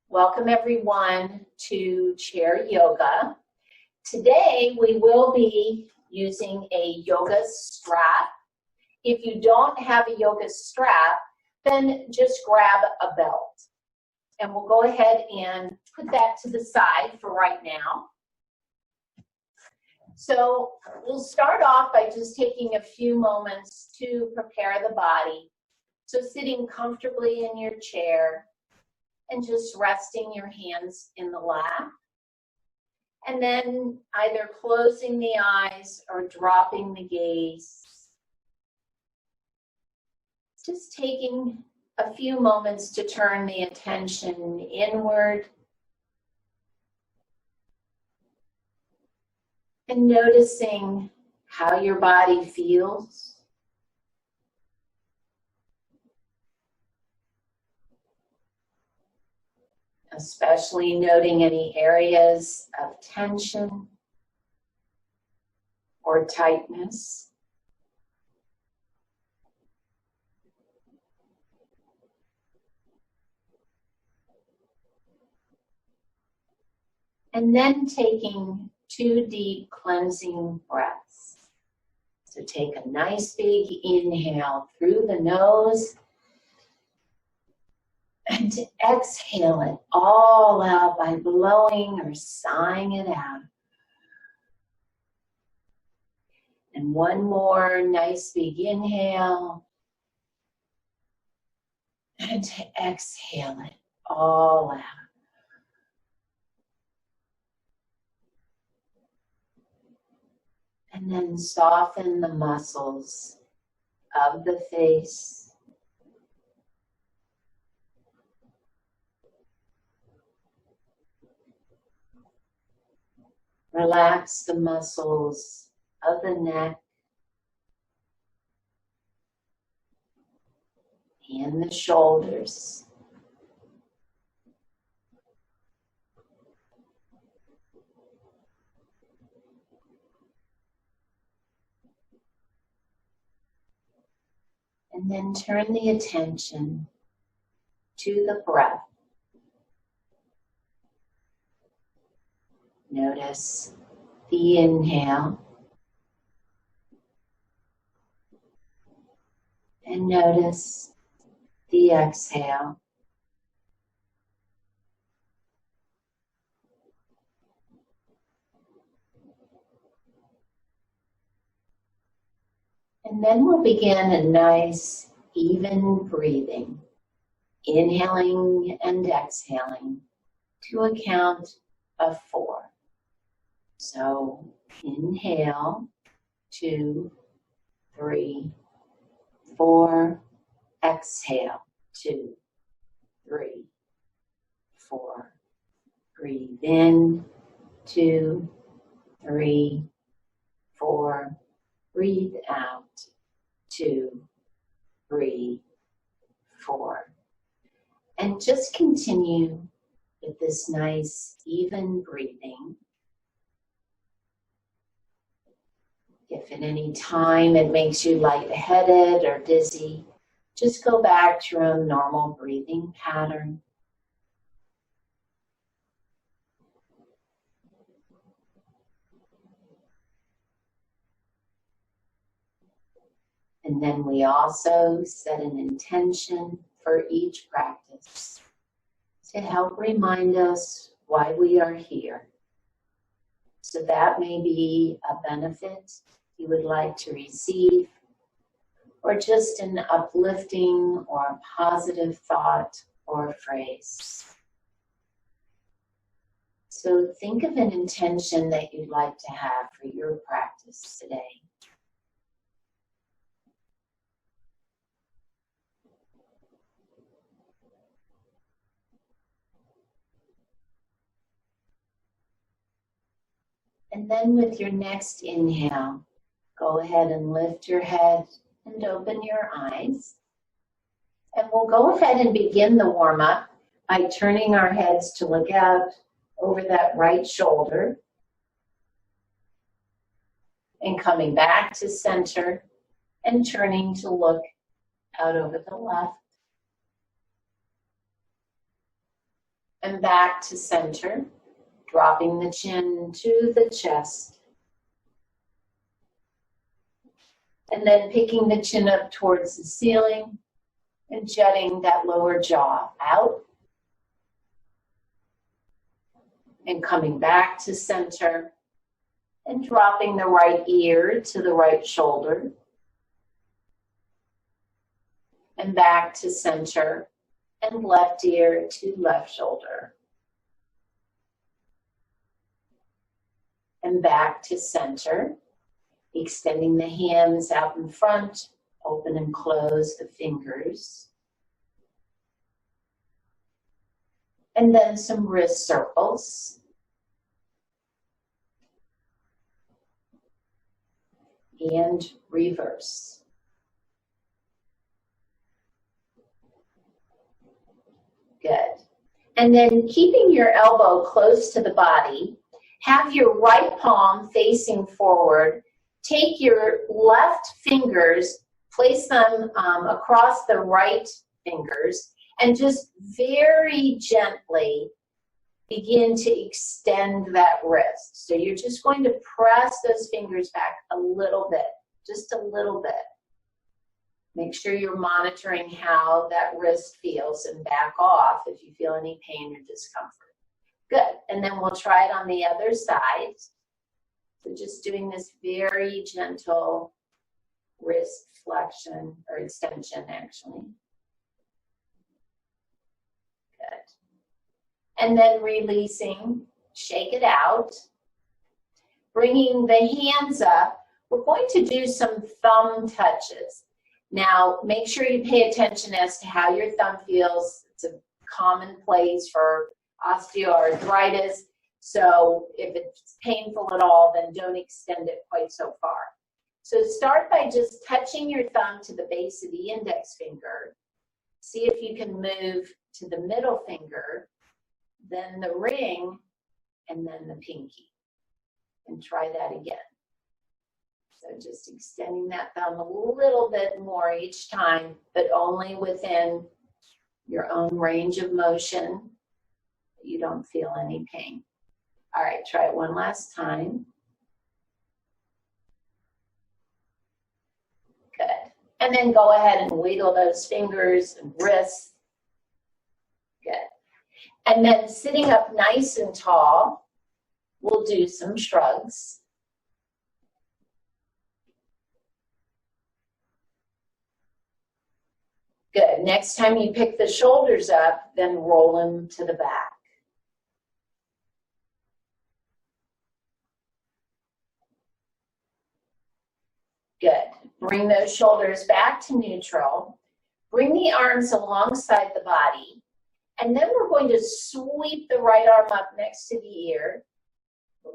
Welcome everyone to chair yoga. Today we will be using a yoga strap. If you don't have a yoga strap, then just grab a belt. And we'll go ahead and put that to the side for right now. So we'll start off by just taking a few moments to prepare the body. So sitting comfortably in your chair and just resting your hands in the lap. And then either closing the eyes or dropping the gaze. Just taking a few moments to turn the attention inward. And noticing how your body feels. Especially noting any areas of tension or tightness. And then taking 2 deep cleansing breaths. So take a nice big inhale through the nose and to exhale it all out by blowing or sighing it out. And one more nice big inhale and to exhale it all out. And then soften the muscles of the face. Relax the muscles of the neck and the shoulders. And then turn the attention to the breath. Notice the inhale. And notice the exhale. And then we'll begin a nice, even breathing, inhaling and exhaling to a count of 4. So inhale, 2, 3, 4. Exhale, 2, 3, 4. Breathe in, 2, 3, 4. Breathe out, 2, 3, 4. And just continue with this nice, even breathing. If at any time it makes you lightheaded or dizzy, just go back to your own normal breathing pattern. And then we also set an intention for each practice to help remind us why we are here. So that may be a benefit you would like to receive, or just an uplifting or a positive thought or phrase. So think of an intention that you'd like to have for your practice today. And then with your next inhale, go ahead and lift your head and open your eyes. And we'll go ahead and begin the warm-up by turning our heads to look out over that right shoulder and coming back to center and turning to look out over the left. and back to center, dropping the chin to the chest. And then picking the chin up towards the ceiling and jutting that lower jaw out. And coming back to center and dropping the right ear to the right shoulder. And back to center and left ear to left shoulder. And back to center, extending the hands out in front, open and close the fingers. And then some wrist circles. And reverse. Good. And then keeping your elbow close to the body, have your right palm facing forward. Take your left fingers, place them across the right fingers, and just very gently begin to extend that wrist. So you're just going to press those fingers back a little bit, just a little bit. Make sure you're monitoring how that wrist feels and back off if you feel any pain or discomfort. Good, and then we'll try it on the other side. So just doing this very gentle wrist flexion or extension actually. Good. And then releasing, shake it out. Bringing the hands up, we're going to do some thumb touches. Now, make sure you pay attention as to how your thumb feels. It's a common place for osteoarthritis. So if it's painful at all, then don't extend it quite so far. So start by just touching your thumb to the base of the index finger. See if you can move to the middle finger, then the ring, and then the pinky. And try that again. So just extending that thumb a little bit more each time, but only within your own range of motion. You don't feel any pain. All right, try it one last time. Good. And then go ahead and wiggle those fingers and wrists. Good. And then sitting up nice and tall, we'll do some shrugs. Good. Next time you pick the shoulders up, then roll them to the back. Good. Bring those shoulders back to neutral. Bring the arms alongside the body. And then we're going to sweep the right arm up next to the ear.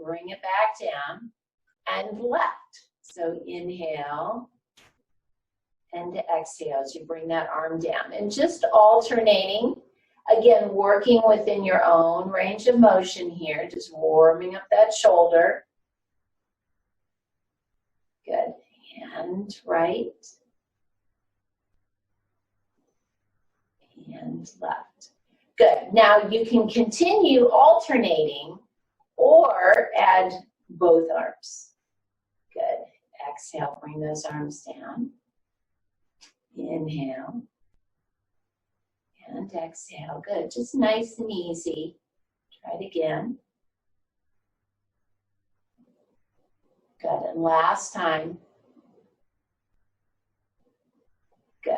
Bring it back down. And left. So inhale. And exhale as you bring that arm down. And just alternating. Again, working within your own range of motion here. Just warming up that shoulder. Good. And right. And left. Good. Now you can continue alternating or add both arms. Good. Exhale, bring those arms down. Inhale. And exhale. Good. Just nice and easy. Try it again. Good. And last time. Good.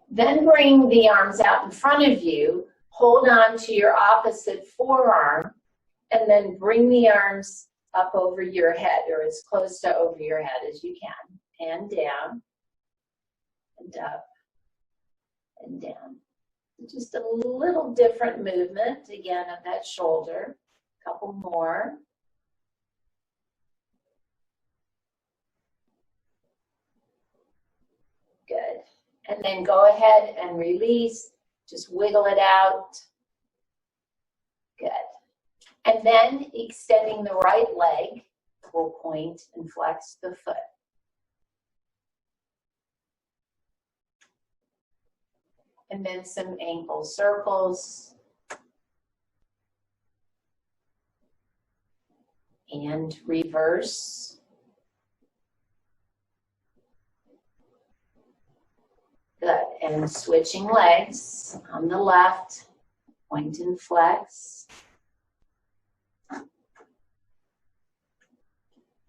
Then bring the arms out in front of you. Hold on to your opposite forearm. And then bring the arms up over your head, or as close to over your head as you can. And down. And up. And down. Just a little different movement, again, of that shoulder. A couple more. Good. And then go ahead and release. Just wiggle it out. Good. And then extending the right leg, we'll point and flex the foot. And then some ankle circles. and reverse. Good, and switching legs on the left, point and flex.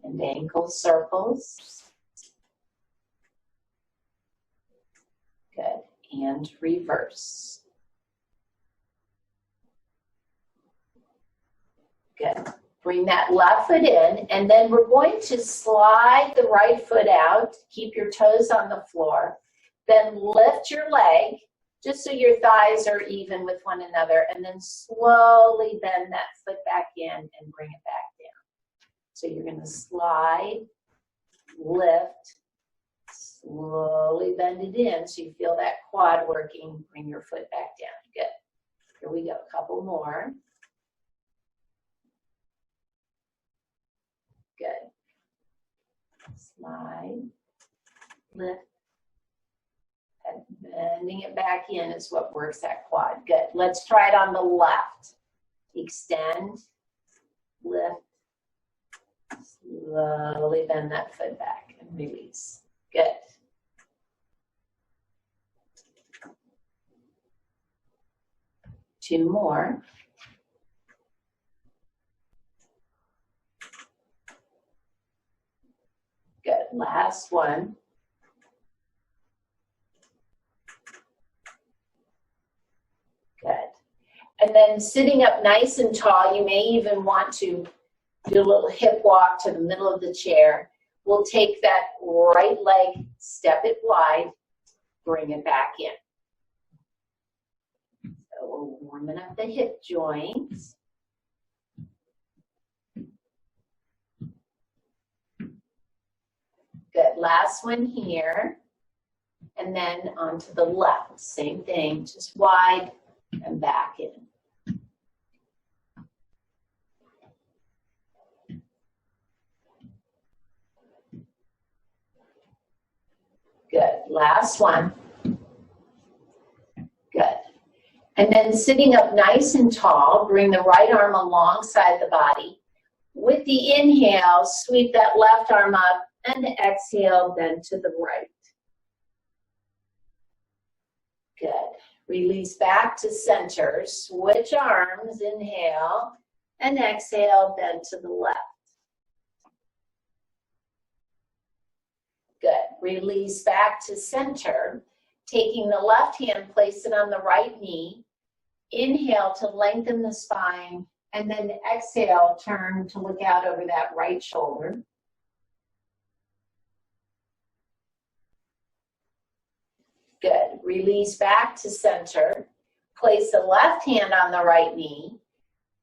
And ankle circles. Good, and reverse. Good. Bring that left foot in, and then we're going to slide the right foot out. Keep your toes on the floor. Then lift your leg, just so your thighs are even with one another, and then slowly bend that foot back in and bring it back down. So you're going to slide, lift, slowly bend it in so you feel that quad working. Bring your foot back down. Good. Here we go. A couple more. Good. Slide, lift, and bending it back in is what works that quad. Good. Let's try it on the left. Extend, lift, slowly bend that foot back and release. Good. Two more. Good. Last one. Good. And then sitting up nice and tall, you may even want to do a little hip walk to the middle of the chair. We'll take that right leg, step it wide, bring it back in. So we're warming up the hip joints. Good. Last one here. And then onto the left. Same thing, just wide and back in. Good. Last one. Good. And then sitting up nice and tall, bring the right arm alongside the body. With the inhale, sweep that left arm up, and exhale, bend to the right. Good. Release back to center. Switch arms. Inhale and exhale, bend to the left. Good. Release back to center. Taking the left hand, place it on the right knee. Inhale to lengthen the spine, and then exhale, turn to look out over that right shoulder. Good. Release back to center. Place the left hand on the right knee.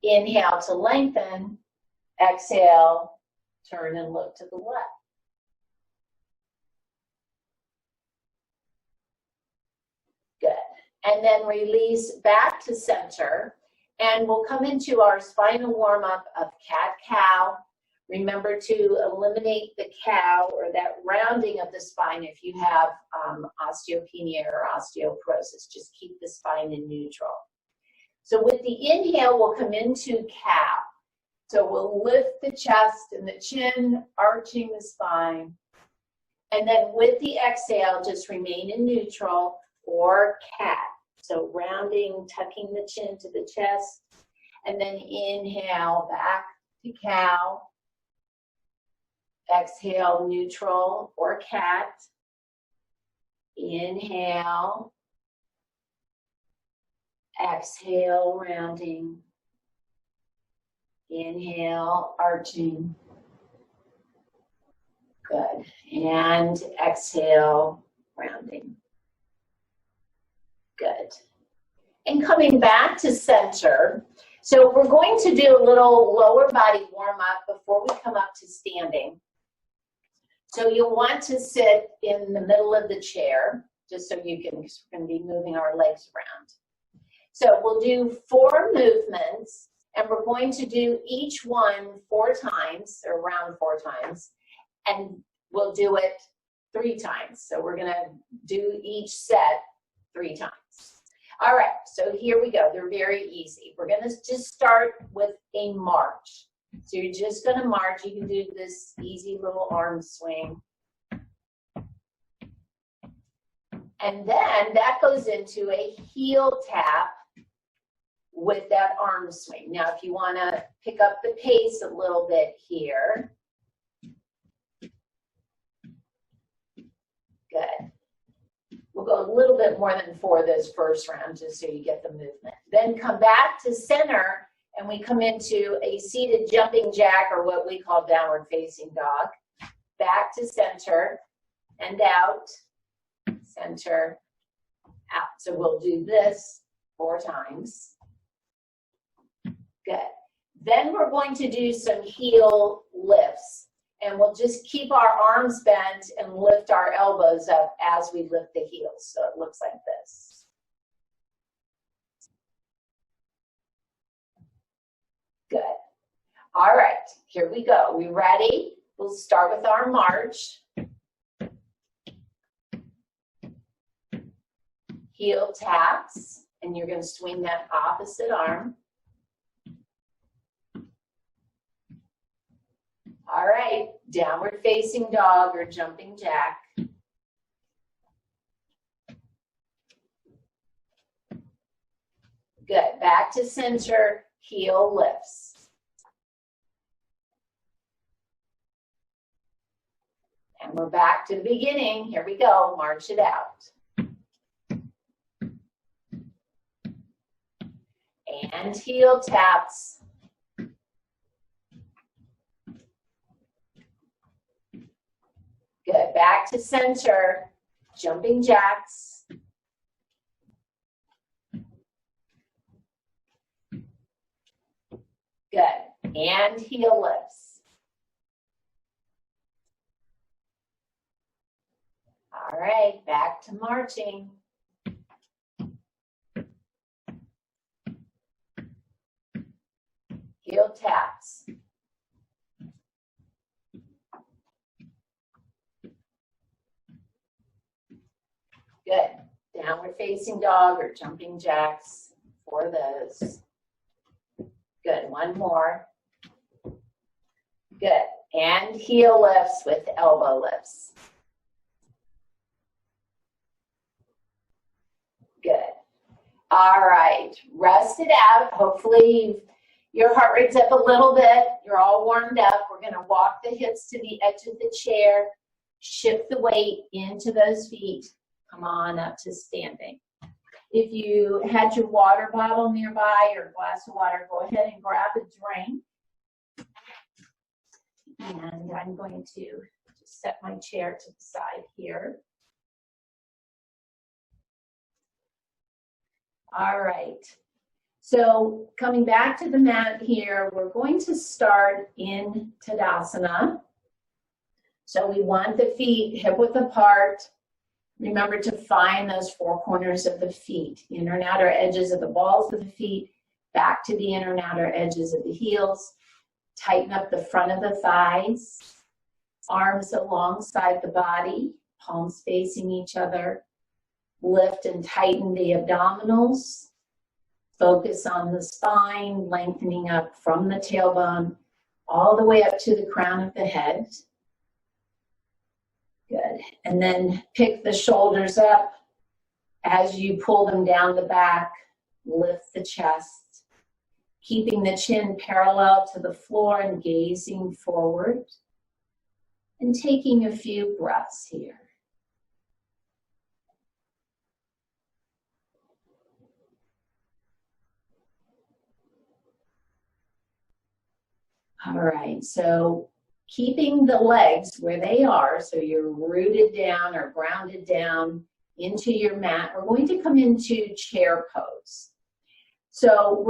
Inhale to lengthen. Exhale, turn and look to the left. Good. And then release back to center. And we'll come into our spinal warm-up of cat-cow. Remember to eliminate the cow or that rounding of the spine if you have osteopenia or osteoporosis. Just keep the spine in neutral. So with the inhale, we'll come into cow. So we'll lift the chest and the chin, arching the spine. And then with the exhale, just remain in neutral or cat. So rounding, tucking the chin to the chest. And then inhale back to cow. Exhale, neutral or cat. Inhale. Exhale, rounding. Inhale, arching. Good. And exhale, rounding. Good. And coming back to center. So we're going to do a little lower body warm up before we come up to standing. So you'll want to sit in the middle of the chair, just so you can, because we're going to be moving our legs around. So we'll do 4 movements, and we're going to do each one 4 times, or around 4 times, and we'll do it 3 times. So we're going to do each set 3 times. All right, so here we go. They're very easy. We're going to just start with a march. So you're just going to march. You can do this easy little arm swing. And then that goes into a heel tap with that arm swing. Now, if you want to pick up the pace a little bit here. Good. We'll go a little bit more than 4 this first round just so you get the movement. Then come back to center and we come into a seated jumping jack, or what we call downward facing dog. Back to center and out, center, out. So we'll do this 4 times. Good. Then we're going to do some heel lifts, and we'll just keep our arms bent and lift our elbows up as we lift the heels. So it looks like this. Good. All right, here we go. We ready? We'll start with our march. Heel taps, and you're going to swing that opposite arm. All right, downward facing dog or jumping jack. Good, back to center, heel lifts. And we're back to the beginning. Here we go, march it out. And heel taps. Good, back to center, jumping jacks. Good, and heel lifts. All right, back to marching. Heel taps. Good. Downward facing dog or jumping jacks for those. Good. One more. Good. And heel lifts with elbow lifts. Good. All right. Rest it out. Hopefully your heart rate's up a little bit. You're all warmed up. We're going to walk the hips to the edge of the chair. Shift the weight into those feet. Come on up to standing. If you had your water bottle nearby or a glass of water, go ahead and grab a drink. And I'm going to just set my chair to the side here. All right. So coming back to the mat here, we're going to start in Tadasana. So we want the feet hip width apart. Remember to find those 4 corners of the feet, inner and outer edges of the balls of the feet, back to the inner and outer edges of the heels. Tighten up the front of the thighs, arms alongside the body, palms facing each other. Lift and tighten the abdominals. Focus on the spine, lengthening up from the tailbone all the way up to the crown of the head. Good. And then pick the shoulders up as you pull them down the back. Lift the chest, keeping the chin parallel to the floor and gazing forward. And taking a few breaths here. All right, so keeping the legs where they are, so you're rooted down or grounded down into your mat, we're going to come into chair pose. So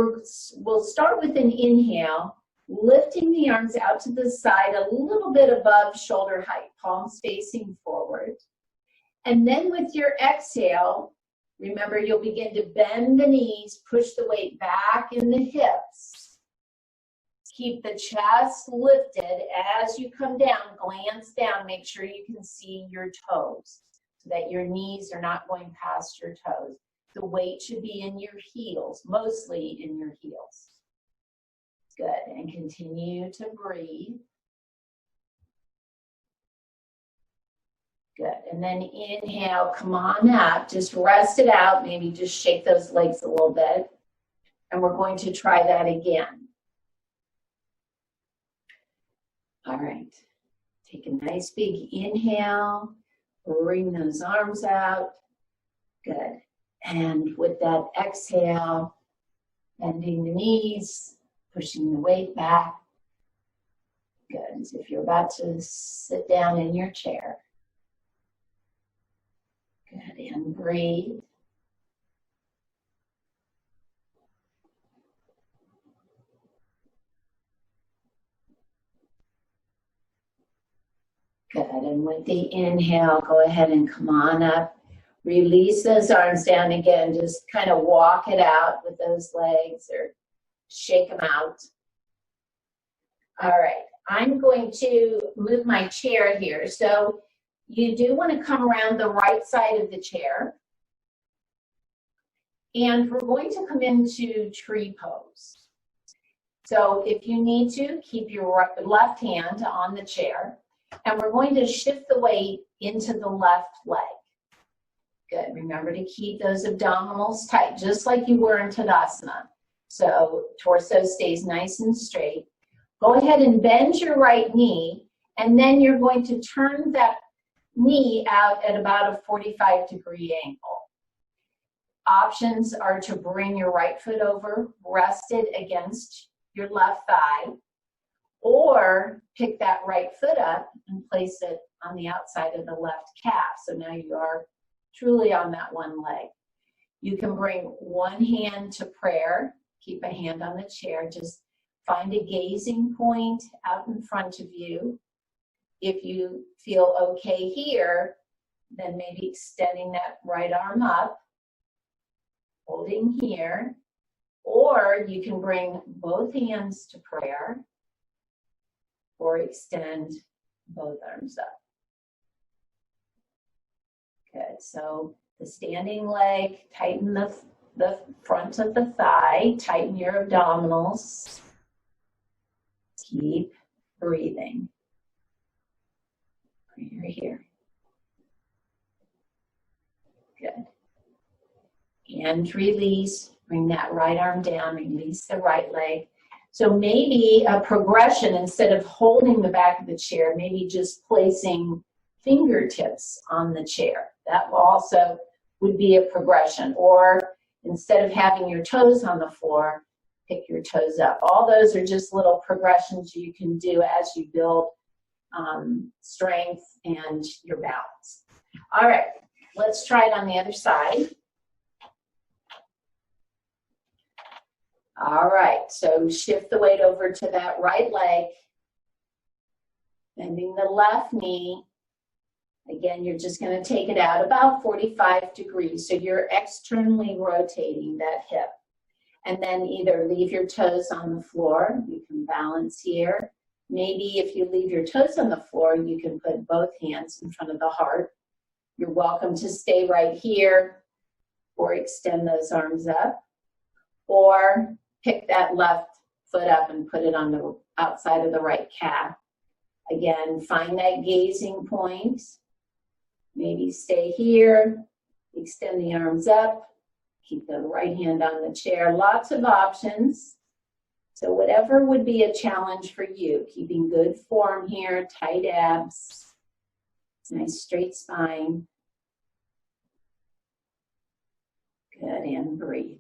we'll start with an inhale, lifting the arms out to the side a little bit above shoulder height, palms facing forward. And then with your exhale, remember you'll begin to bend the knees, push the weight back in the hips. Keep the chest lifted as you come down, glance down, make sure you can see your toes so that your knees are not going past your toes. The weight should be in your heels, mostly in your heels. Good, and continue to breathe. Good, and then inhale, come on up, just rest it out, maybe just shake those legs a little bit. And we're going to try that again. All right, take a nice big inhale, bring those arms out. Good, and with that exhale, bending the knees, pushing the weight back. Good, as if you're about to sit down in your chair. Good, and breathe. Good, and with the inhale, go ahead and come on up. Release those arms down again. Just kind of walk it out with those legs or shake them out. All right, I'm going to move my chair here. So you do want to come around the right side of the chair. And we're going to come into tree pose. So if you need to, keep your left hand on the chair. And we're going to shift the weight into the left leg. Good. Remember to keep those abdominals tight, just like you were in Tadasana. So torso stays nice and straight. Go ahead and bend your right knee, and then you're going to turn that knee out at about a 45-degree angle. Options are to bring your right foot over, rest it against your left thigh, or pick that right foot up and place it on the outside of the left calf. So now you are truly on that one leg. You can bring one hand to prayer, keep a hand on the chair, just find a gazing point out in front of you. If you feel okay here, then maybe extending that right arm up, holding here, or you can bring both hands to prayer or extend both arms up. Good, so the standing leg, tighten the front of the thigh, tighten your abdominals. Keep breathing. Right here. Good. And release. Bring that right arm down. Release the right leg. So maybe a progression, instead of holding the back of the chair, maybe just placing fingertips on the chair. That also would be a progression. Or instead of having your toes on the floor, pick your toes up. All those are just little progressions you can do as you build strength and your balance. All right, let's try it on the other side. All right, so shift the weight over to that right leg, bending the left knee. Again, you're just going to take it out about 45 degrees, so you're externally rotating that hip. And then either leave your toes on the floor, you can balance here. Maybe if you leave your toes on the floor, you can put both hands in front of the heart. You're welcome to stay right here or extend those arms up. Or pick that left foot up and put it on the outside of the right calf. Again, find that gazing point. Maybe stay here, extend the arms up, keep the right hand on the chair. Lots of options. So whatever would be a challenge for you, keeping good form here, tight abs, nice straight spine. Good, and breathe.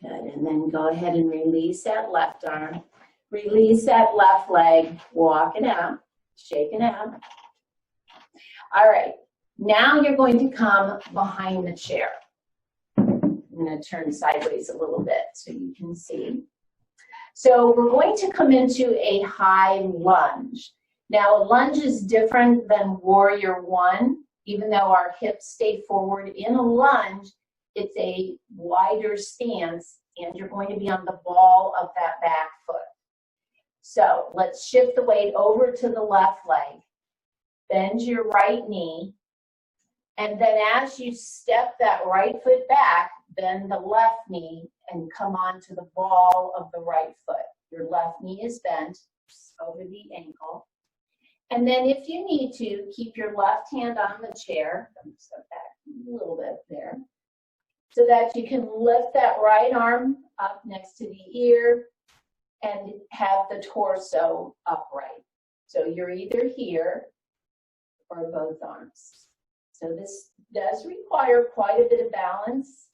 Good, and then go ahead and release that left arm. Release that left leg, walk it out, shake it out. All right, now you're going to come behind the chair. I'm going to turn sideways a little bit so you can see. So we're going to come into a high lunge. Now a lunge is different than warrior one, even though our hips stay forward. In a lunge, it's a wider stance, and you're going to be on the ball of that back foot. So let's shift the weight over to the left leg. Bend your right knee, And then as you step that right foot back, bend the left knee and come onto the ball of the right foot. Your left knee is bent over the ankle. And then if you need to, keep your left hand on the chair. Step back a little bit there. So that you can lift that right arm up next to the ear and have the torso upright. So you're either here or both arms. So this does require quite a bit of balance.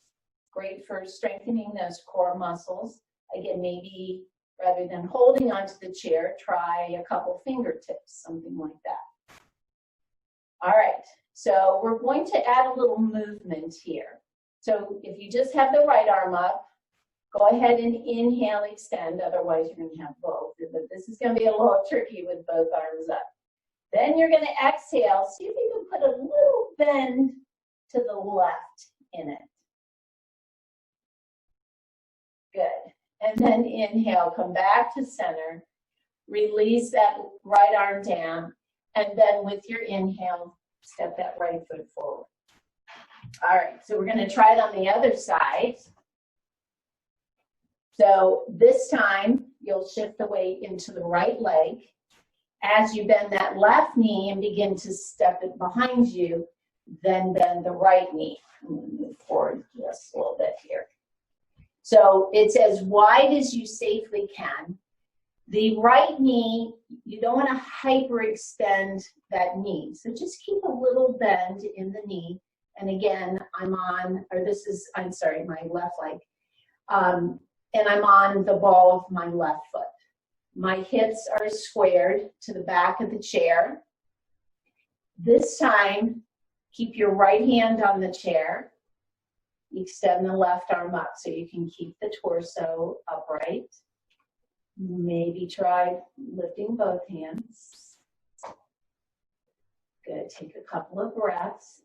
Great for strengthening those core muscles. Again, maybe rather than holding onto the chair, try a couple fingertips, something like that. All right, so we're going to add a little movement here. So if you just have the right arm up, go ahead and inhale, extend, otherwise you're going to have both. But this is going to be a little tricky with both arms up. Then you're going to exhale. See if you can put a little bend to the left in it. Good. And then inhale, come back to center. Release that right arm down. And then with your inhale, step that right foot forward. All right, so we're going to try it on the other side. So this time, you'll shift the weight into the right leg. As you bend that left knee and begin to step it behind you, then bend the right knee. I'm going to move forward just a little bit here. So it's as wide as you safely can. The right knee, you don't want to hyperextend that knee. So just keep a little bend in the knee. And again, my left leg. And I'm on the ball of my left foot. My hips are squared to the back of the chair. This time, keep your right hand on the chair. Extend the left arm up so you can keep the torso upright. Maybe try lifting both hands. Good, take a couple of breaths.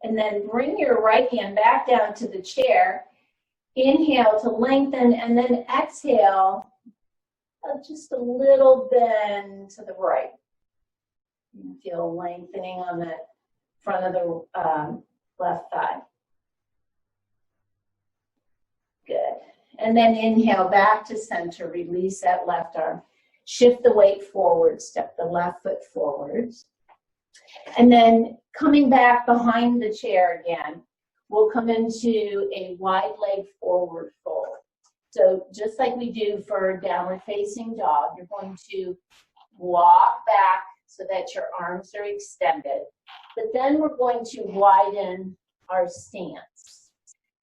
And then bring your right hand back down to the chair. Inhale to lengthen, and then exhale, just a little bend to the right. You feel lengthening on the front of the left thigh. Good. And then inhale back to center. Release that left arm. Shift the weight forward. Step the left foot forward. And then coming back behind the chair again, we'll come into a wide leg forward fold. So just like we do for downward facing dog, you're going to walk back so that your arms are extended. But then we're going to widen our stance.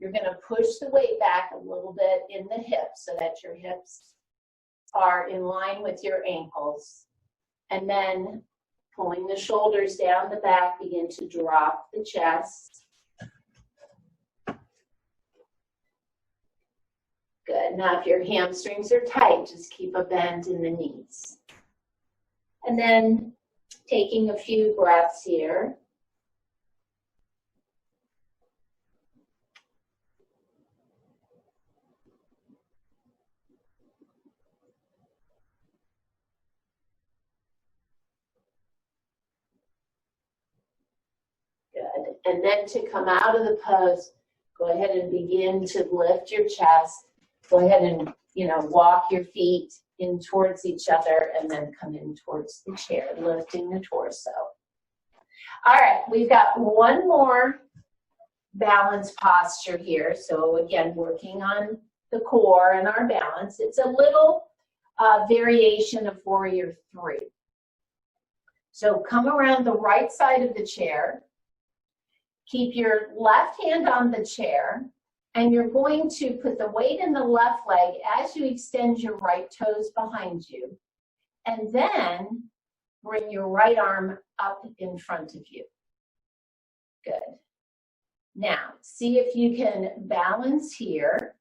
You're going to push the weight back a little bit in the hips so that your hips are in line with your ankles. And then pulling the shoulders down the back, begin to drop the chest. Good. Now, if your hamstrings are tight, just keep a bend in the knees. And then taking a few breaths here. Good. And then to come out of the pose, go ahead and begin to lift your chest. Go ahead and, walk your feet in towards each other and then come in towards the chair, lifting the torso. All right, we've got one more balance posture here. So again, working on the core and our balance. It's a little variation of Warrior 3. So come around the right side of the chair. Keep your left hand on the chair. And you're going to put the weight in the left leg as you extend your right toes behind you. And then bring your right arm up in front of you. Good. Now, see if you can balance here.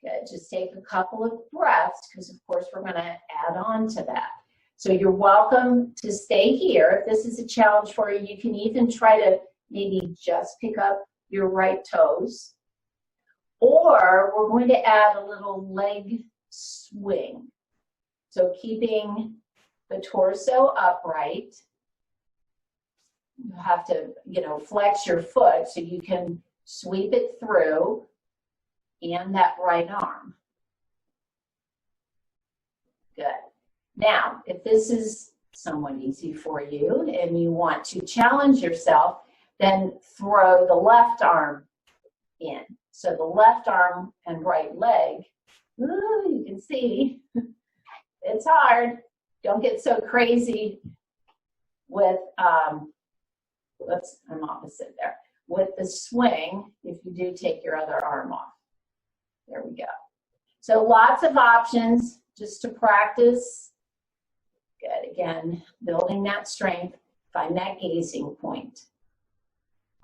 Good. Just take a couple of breaths because, of course, we're going to add on to that. So you're welcome to stay here. If this is a challenge for you, you can even try to maybe just pick up your right toes, or we're going to add a little leg swing. So keeping the torso upright. You have to, flex your foot so you can sweep it through, and that right arm. Good. Now, if this is somewhat easy for you and you want to challenge yourself, then throw the left arm in. So the left arm and right leg, ooh, you can see, it's hard. Don't get so crazy with, I'm opposite there. With the swing, if you do take your other arm off. There we go. So lots of options just to practice. Good, again, building that strength, find that gazing point.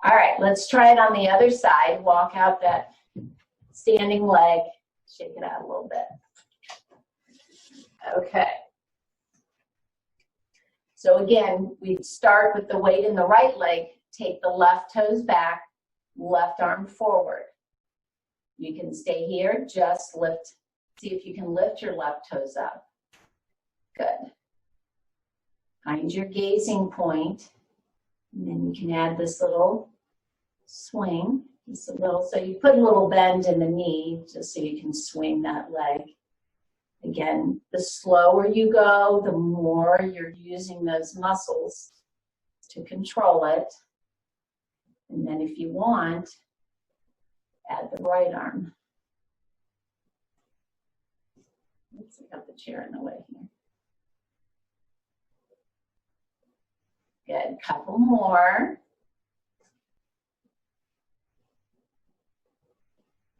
All right, let's try it on the other side. Walk out that standing leg, shake it out a little bit. Okay. So again, we start with the weight in the right leg, take the left toes back, left arm forward. You can stay here, just lift, see if you can lift your left toes up. Good. Find your gazing point, and then you can add this little swing, just a little, so you put a little bend in the knee, just so you can swing that leg. Again, the slower you go, the more you're using those muscles to control it. And then if you want, add the right arm. Oops, I got the chair in the way here. Good, couple more.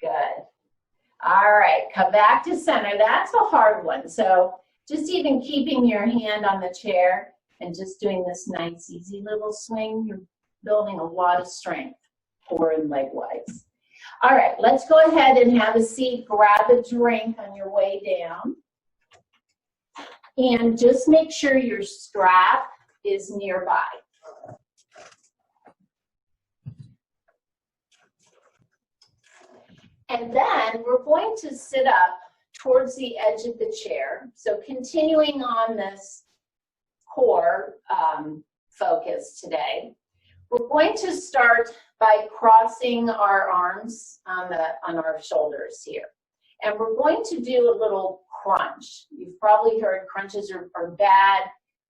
Good. All right, come back to center. That's a hard one. So just even keeping your hand on the chair and just doing this nice, easy little swing, you're building a lot of strength, core and leg-wise. All right, let's go ahead and have a seat. Grab a drink on your way down. And just make sure your strap is nearby. And then we're going to sit up towards the edge of the chair. So continuing on this core focus today, we're going to start by crossing our arms on our shoulders here. And we're going to do a little crunch. You've probably heard crunches are bad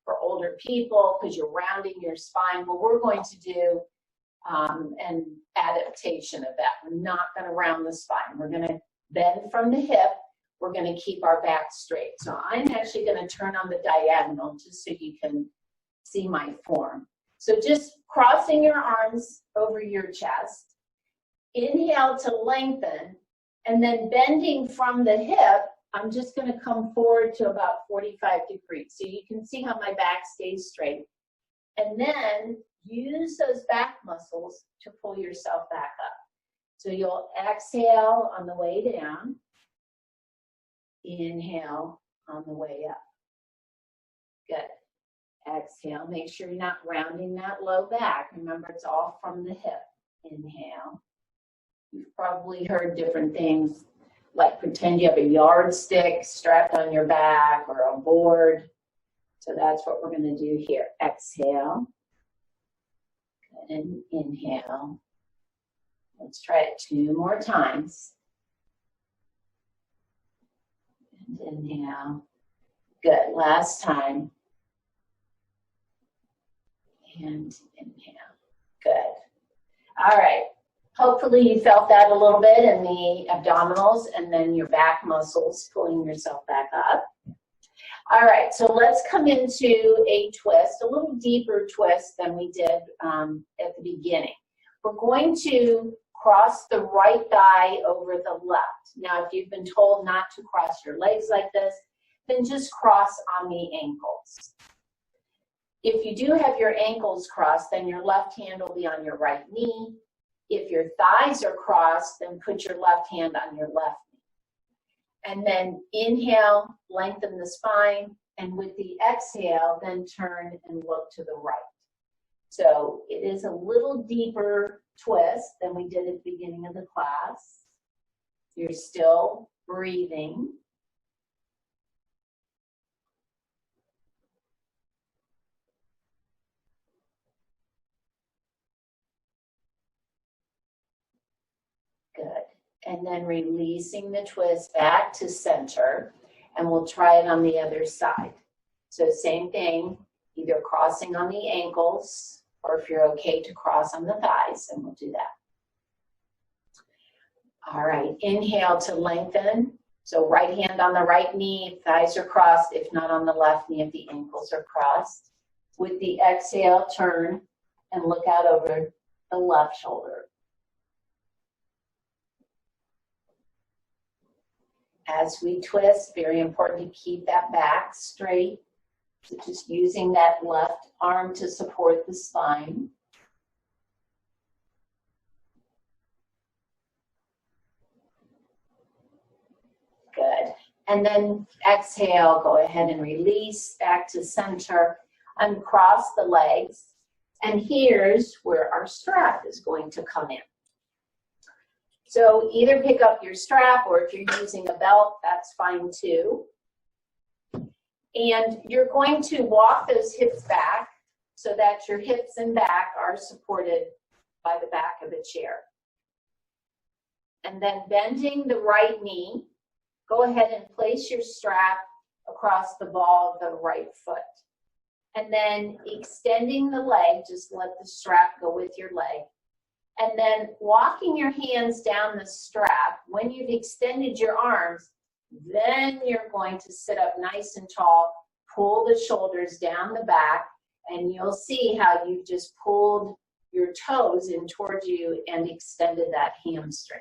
for older people because you're rounding your spine. Well, we're going to do an adaptation of that. We're not going to round the spine. We're going to bend from the hip. We're going to keep our back straight. So I'm actually going to turn on the diagonal just so you can see my form. So just crossing your arms over your chest. Inhale to lengthen, and then bending from the hip, I'm just going to come forward to about 45 degrees. So you can see how my back stays straight. And then use those back muscles to pull yourself back up. So you'll exhale on the way down, inhale on the way up. Good. Exhale, make sure you're not rounding that low back. Remember, it's all from the hip. Inhale. You've probably heard different things, like pretend you have a yardstick strapped on your back or a board. So that's what we're going to do here. Exhale. And inhale. Let's try it 2 more times. And inhale. Good. Last time. And inhale. Good. All right. Hopefully you felt that a little bit in the abdominals and then your back muscles pulling yourself back up. All right, so let's come into a twist, a little deeper twist than we did at the beginning. We're going to cross the right thigh over the left. Now, if you've been told not to cross your legs like this, then just cross on the ankles. If you do have your ankles crossed, then your left hand will be on your right knee. If your thighs are crossed, then put your left hand on your left knee. And then inhale, lengthen the spine, and with the exhale, then turn and look to the right. So it is a little deeper twist than we did at the beginning of the class. You're still breathing. And then releasing the twist back to center. And we'll try it on the other side. So same thing, either crossing on the ankles, or if you're okay to cross on the thighs, and we'll do that. All right, inhale to lengthen. So right hand on the right knee, thighs are crossed, if not on the left knee, if the ankles are crossed. With the exhale, turn and look out over the left shoulder. As we twist, very important to keep that back straight. So just using that left arm to support the spine. Good. And then exhale, go ahead and release back to center. Uncross the legs. And here's where our strap is going to come in. So either pick up your strap, or if you're using a belt, that's fine too. And you're going to walk those hips back so that your hips and back are supported by the back of the chair. And then bending the right knee, go ahead and place your strap across the ball of the right foot. And then extending the leg, just let the strap go with your leg. And then walking your hands down the strap. When you've extended your arms, then you're going to sit up nice and tall, pull the shoulders down the back, and you'll see how you've just pulled your toes in towards you and extended that hamstring.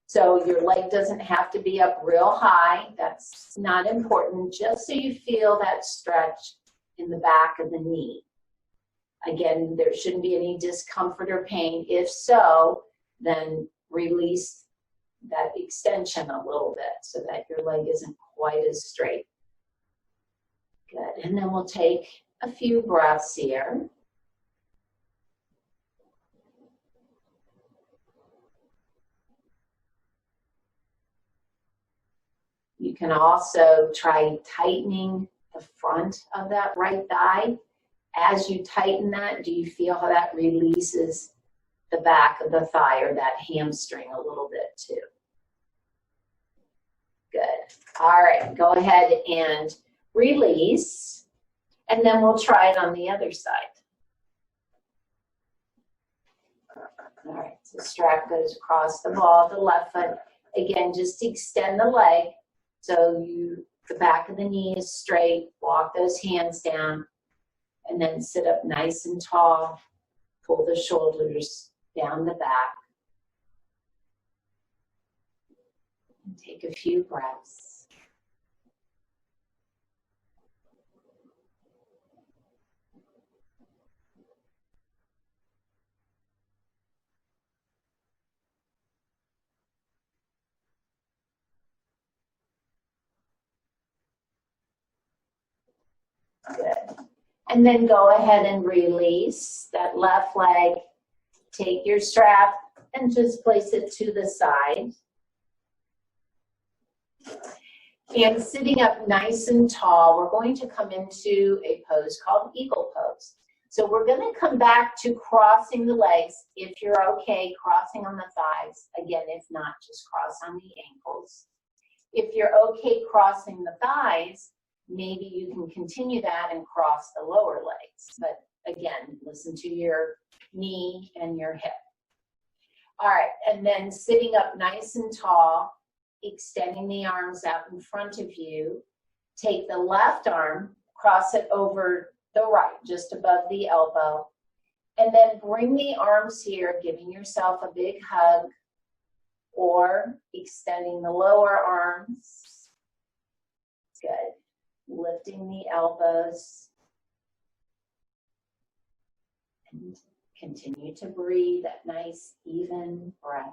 So your leg doesn't have to be up real high. That's not important, just so you feel that stretch in the back of the knee. Again, there shouldn't be any discomfort or pain. If so, then release that extension a little bit so that your leg isn't quite as straight. Good. And then we'll take a few breaths here. You can also try tightening the front of that right thigh. As you tighten that, do you feel how that releases the back of the thigh or that hamstring a little bit too? Good. All right, go ahead and release, and then we'll try it on the other side. All right, so the strap goes across the ball of the left foot. Again, just extend the leg so the back of the knee is straight. Walk those hands down. And then sit up nice and tall, pull the shoulders down the back. And take a few breaths. Good. And then go ahead and release that left leg. Take your strap and just place it to the side. And sitting up nice and tall, we're going to come into a pose called eagle pose. So we're going to come back to crossing the legs. If you're okay, crossing on the thighs. Again, if not, just cross on the ankles. If you're okay crossing the thighs, maybe you can continue that and cross the lower legs. But again, listen to your knee and your hip. All right, and then sitting up nice and tall, extending the arms out in front of you. Take the left arm, cross it over the right, just above the elbow. And then bring the arms here, giving yourself a big hug, or extending the lower arms. Good. Lifting the elbows. And continue to breathe that nice, even breath.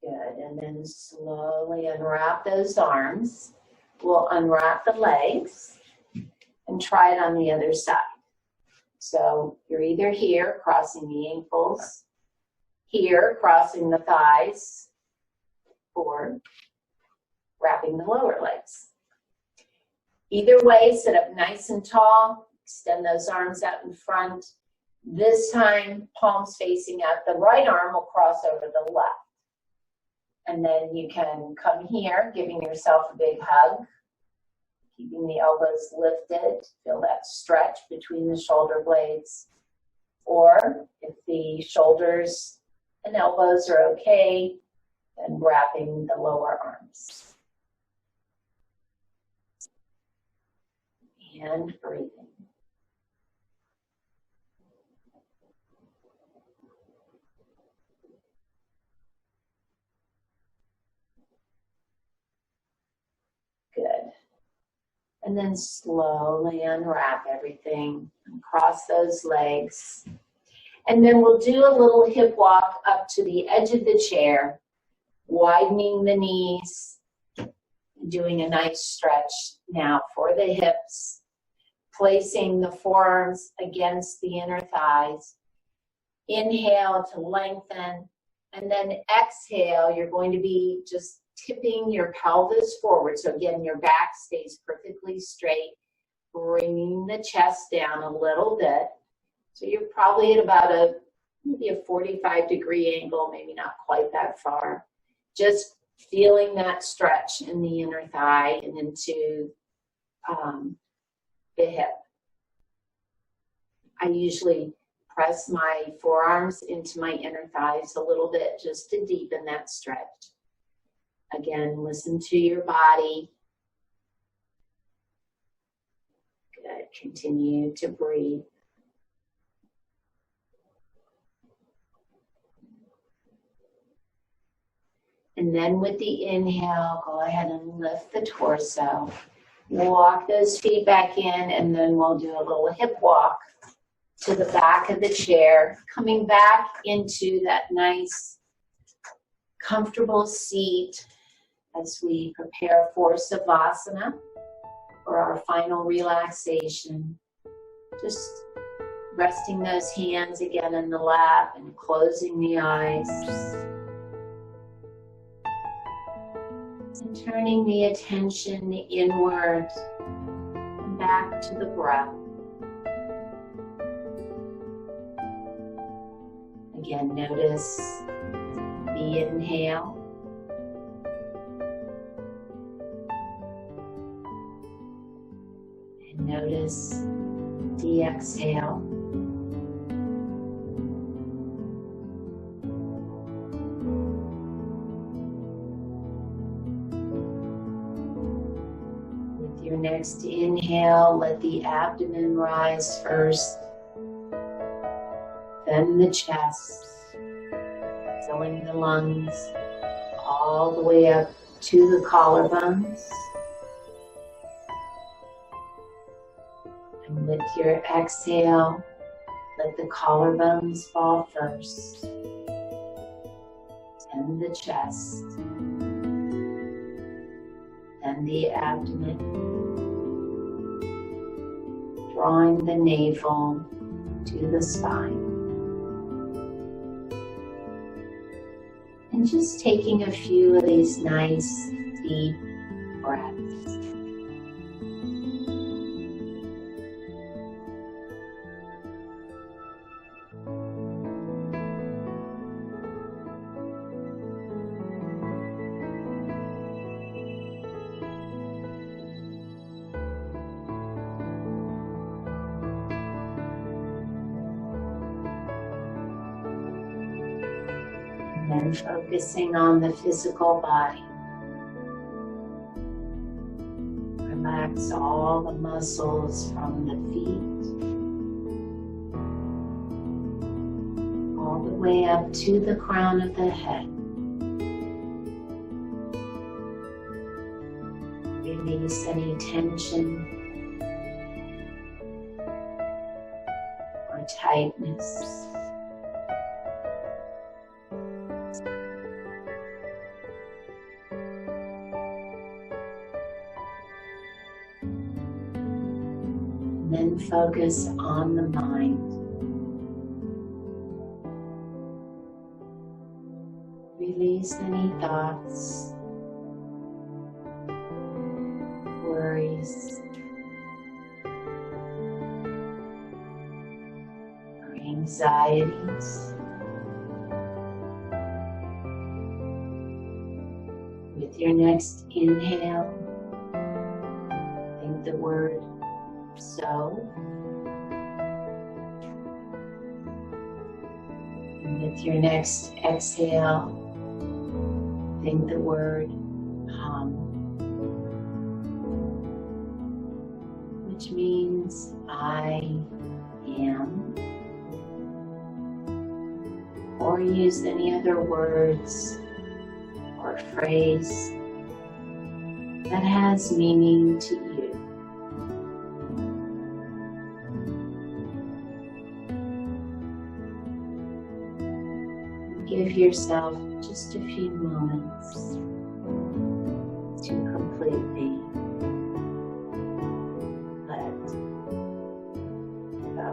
Good, and then slowly unwrap those arms. We'll unwrap the legs and try it on the other side. So you're either here, crossing the ankles, here, crossing the thighs, 4, wrapping the lower legs. Either way, sit up nice and tall, extend those arms out in front. This time, palms facing out. The right arm will cross over the left. And then you can come here, giving yourself a big hug, keeping the elbows lifted. Feel that stretch between the shoulder blades. Or if the shoulders and elbows are okay, then wrapping the lower arms. And breathing. Good. And then slowly unwrap everything and cross those legs. And then we'll do a little hip walk up to the edge of the chair, widening the knees, doing a nice stretch now for the hips, placing the forearms against the inner thighs. Inhale to lengthen, and then exhale, you're going to be just tipping your pelvis forward. So again, your back stays perfectly straight, bringing the chest down a little bit. So you're probably at about maybe a 45-degree angle, maybe not quite that far. Just feeling that stretch in the inner thigh and into the hip. I usually press my forearms into my inner thighs a little bit just to deepen that stretch. Again, listen to your body. Good. Continue to breathe. And then with the inhale, go ahead and lift the torso. Walk those feet back in, and then we'll do a little hip walk to the back of the chair, coming back into that nice, comfortable seat as we prepare for Savasana, for our final relaxation. Just resting those hands again in the lap and closing the eyes. And turning the attention inward and back to the breath. Again, notice the inhale. And notice the exhale. With your next inhale, let the abdomen rise first. Then the chest, filling the lungs all the way up to the collarbones. And with your exhale, let the collarbones fall first. Then the chest. Then the abdomen. Drawing the navel to the spine. And just taking a few of these nice, deep breaths. And focusing on the physical body. Relax all the muscles from the feet all the way up to the crown of the head. Release any tension or tightness. Then focus on the mind. Release any thoughts anxieties. With your next inhale, think the word so. And with your next exhale, think the word hum, which means I am. Or use any other words or phrase that has meaning to you. Give yourself just a few moments to completely let go.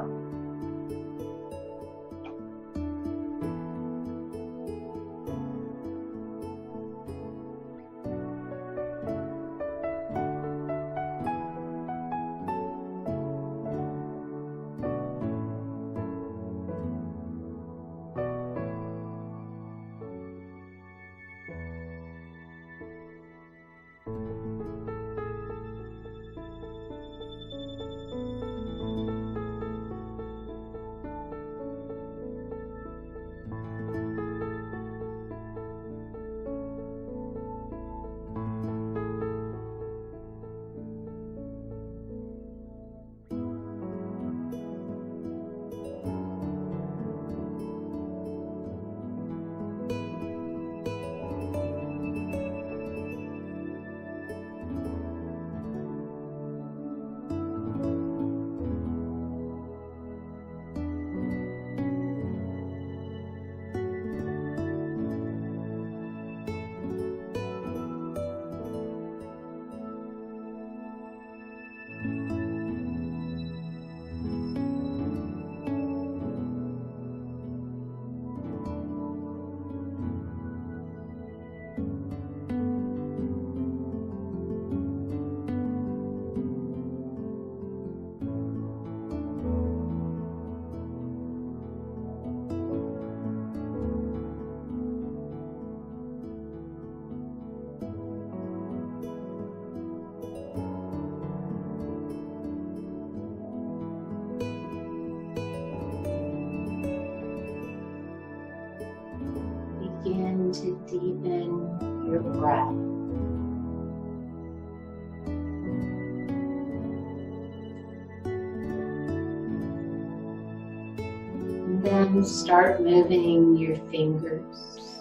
Begin to deepen your breath. And then start moving your fingers,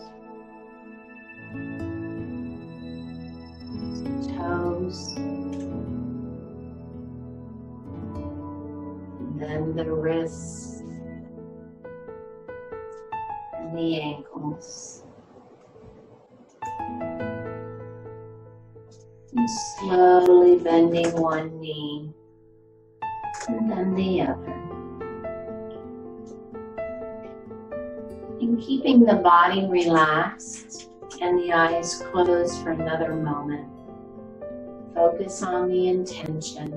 toes, and then the wrists and the ankles. And slowly bending one knee and then the other. And keeping the body relaxed and the eyes closed for another moment, focus on the intention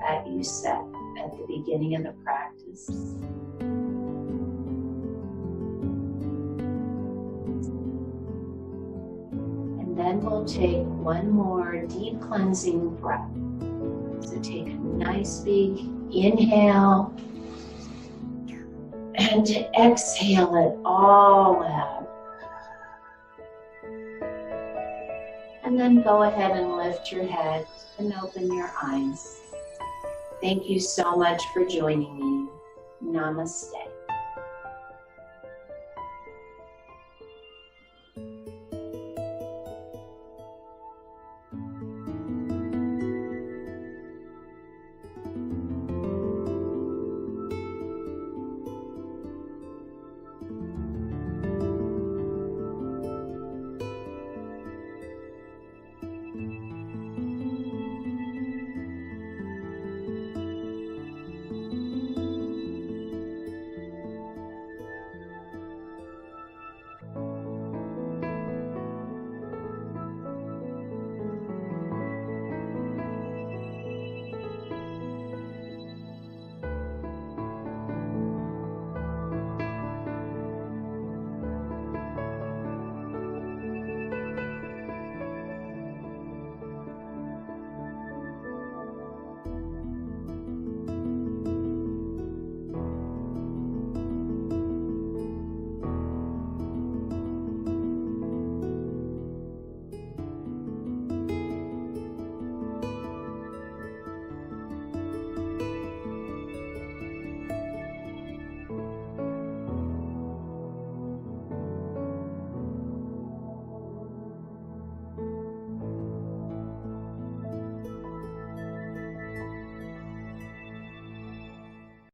that you set at the beginning of the practice. And then we'll take one more deep cleansing breath. So take a nice big inhale and exhale it all out. And then go ahead and lift your head and open your eyes. Thank you so much for joining me. Namaste.